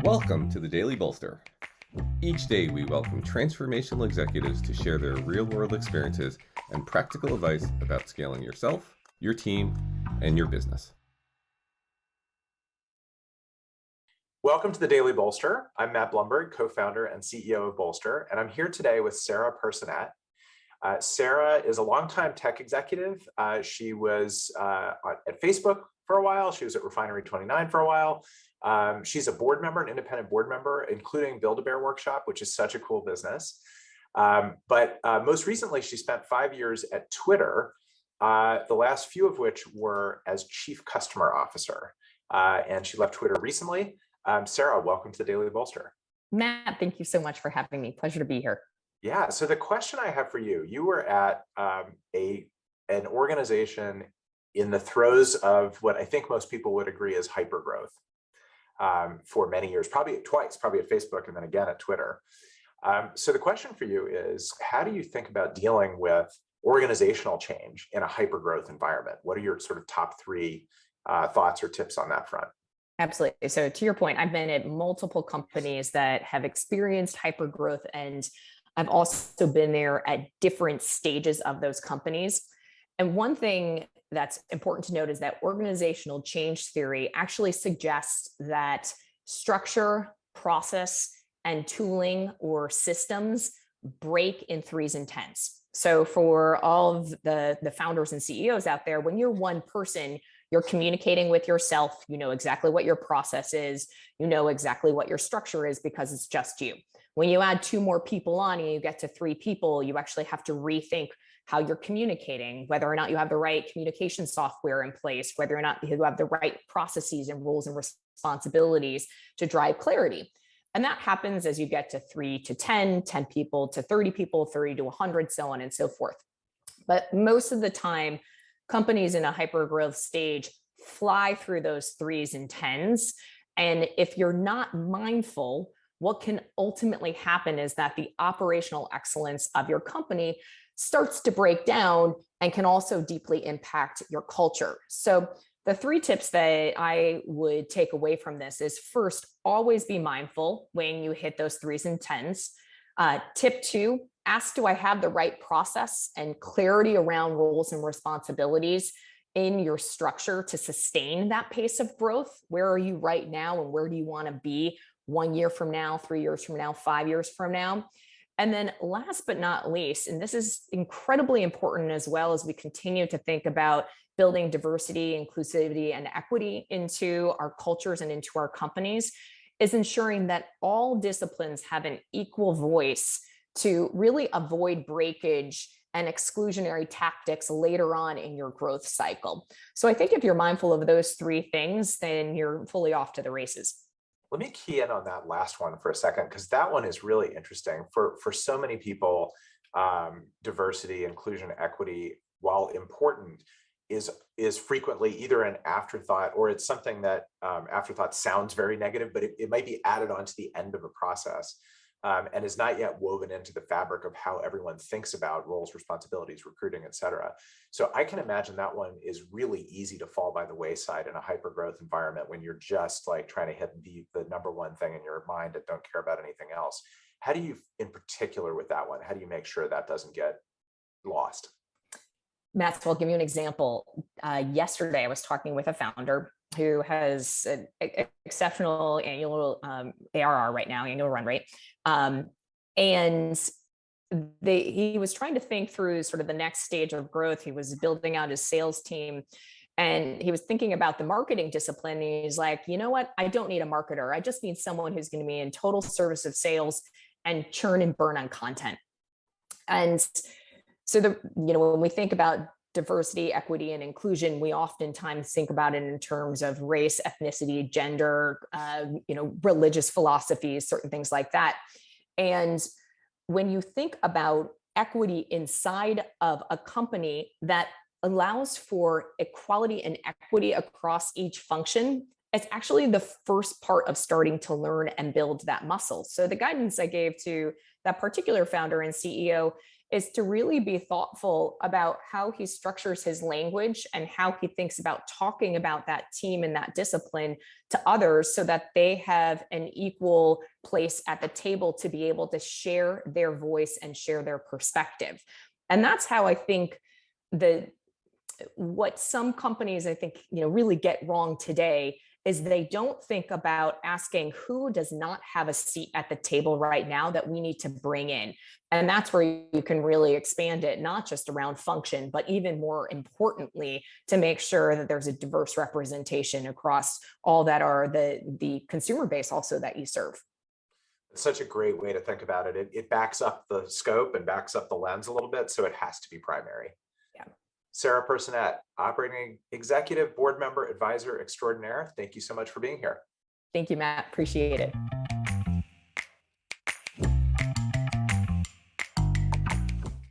Welcome to the Daily Bolster. Each day we welcome transformational executives to share their real-world experiences and practical advice about scaling yourself, your team, and your business. Welcome to the Daily Bolster. I'm Matt Blumberg, co-founder and CEO of Bolster, and I'm here today with Sarah Personette. Sarah is a longtime tech executive. She was at Facebook for a while. She was at Refinery 29 for a while. She's a board member, an independent board member, including Build-A-Bear Workshop, which is such a cool business. But most recently, she spent 5 years at Twitter, the last few of which were as Chief Customer Officer. And she left Twitter recently. Sarah, welcome to the Daily Bolster. Matt, thank you so much for having me. Pleasure to be here. Yeah, so the question I have for you, you were at an organization in the throes of what I think most people would agree is hypergrowth for many years, probably twice, probably at Facebook and then again at Twitter. So the question for you is, how do you think about dealing with organizational change in a hypergrowth environment? What are your sort of top three thoughts or tips on that front? Absolutely. So to your point, I've been at multiple companies that have experienced hypergrowth, and I've also been there at different stages of those companies. And one thing that's important to note is that organizational change theory actually suggests that structure, process, and tooling or systems break in threes and tens. So for all of the founders and CEOs out there, when you're one person, you're communicating with yourself, you know exactly what your process is, you know exactly what your structure is because it's just you. When you add two more people on and you get to three people, you actually have to rethink how you're communicating, whether or not you have the right communication software in place, whether or not you have the right processes and rules and responsibilities to drive clarity. And that happens as you get to 3 to 10, 10 people to 30 people, 30 to 100, so on and so forth. But most of the time, companies in a hypergrowth stage fly through those threes and tens. And if you're not mindful, what can ultimately happen is that the operational excellence of your company starts to break down and can also deeply impact your culture. So the three tips that I would take away from this is, first, always be mindful when you hit those threes and tens. Tip two, ask, do I have the right process and clarity around roles and responsibilities in your structure to sustain that pace of growth? Where are you right now and where do you want to be 1 year from now, 3 years from now, 5 years from now? And then last but not least, and this is incredibly important as well as we continue to think about building diversity, inclusivity, and equity into our cultures and into our companies, is ensuring that all disciplines have an equal voice to really avoid breakage and exclusionary tactics later on in your growth cycle. So I think if you're mindful of those three things, then you're fully off to the races. Let me key in on that last one for a second, because that one is really interesting. For so many people, diversity, inclusion, equity, while important, is frequently either an afterthought or it's something that afterthought sounds very negative, but it might be added on to the end of a process and is not yet woven into the fabric of how everyone thinks about roles, responsibilities, recruiting, et cetera. So I can imagine that one is really easy to fall by the wayside in a hypergrowth environment when you're just like trying to hit the number one thing in your mind and don't care about anything else. How do you, in particular with that one, how do you make sure that doesn't get lost? Matt, so I'll give you an example. Yesterday, I was talking with a founder who has an exceptional annual ARR right now, annual run rate. And he was trying to think through sort of the next stage of growth. He was building out his sales team and he was thinking about the marketing discipline. And he's like, you know what? I don't need a marketer. I just need someone who's going to be in total service of sales and churn and burn on content. And so when we think about diversity, equity, and inclusion, we oftentimes think about it in terms of race, ethnicity, gender, religious philosophies, certain things like that. And when you think about equity inside of a company that allows for equality and equity across each function, it's actually the first part of starting to learn and build that muscle. So the guidance I gave to that particular founder and CEO is to really be thoughtful about how he structures his language and how he thinks about talking about that team and that discipline to others so that they have an equal place at the table to be able to share their voice and share their perspective. And that's how I think what some companies, I think, really get wrong today is they don't think about asking who does not have a seat at the table right now that we need to bring in. And that's where you can really expand it, not just around function, but even more importantly, to make sure that there's a diverse representation across all that are the consumer base also that you serve. It's such a great way to think about it. It backs up the scope and backs up the lens a little bit, so it has to be primary. Yeah. Sarah Personette, operating executive, board member, advisor extraordinaire. Thank you so much for being here. Thank you, Matt. Appreciate it.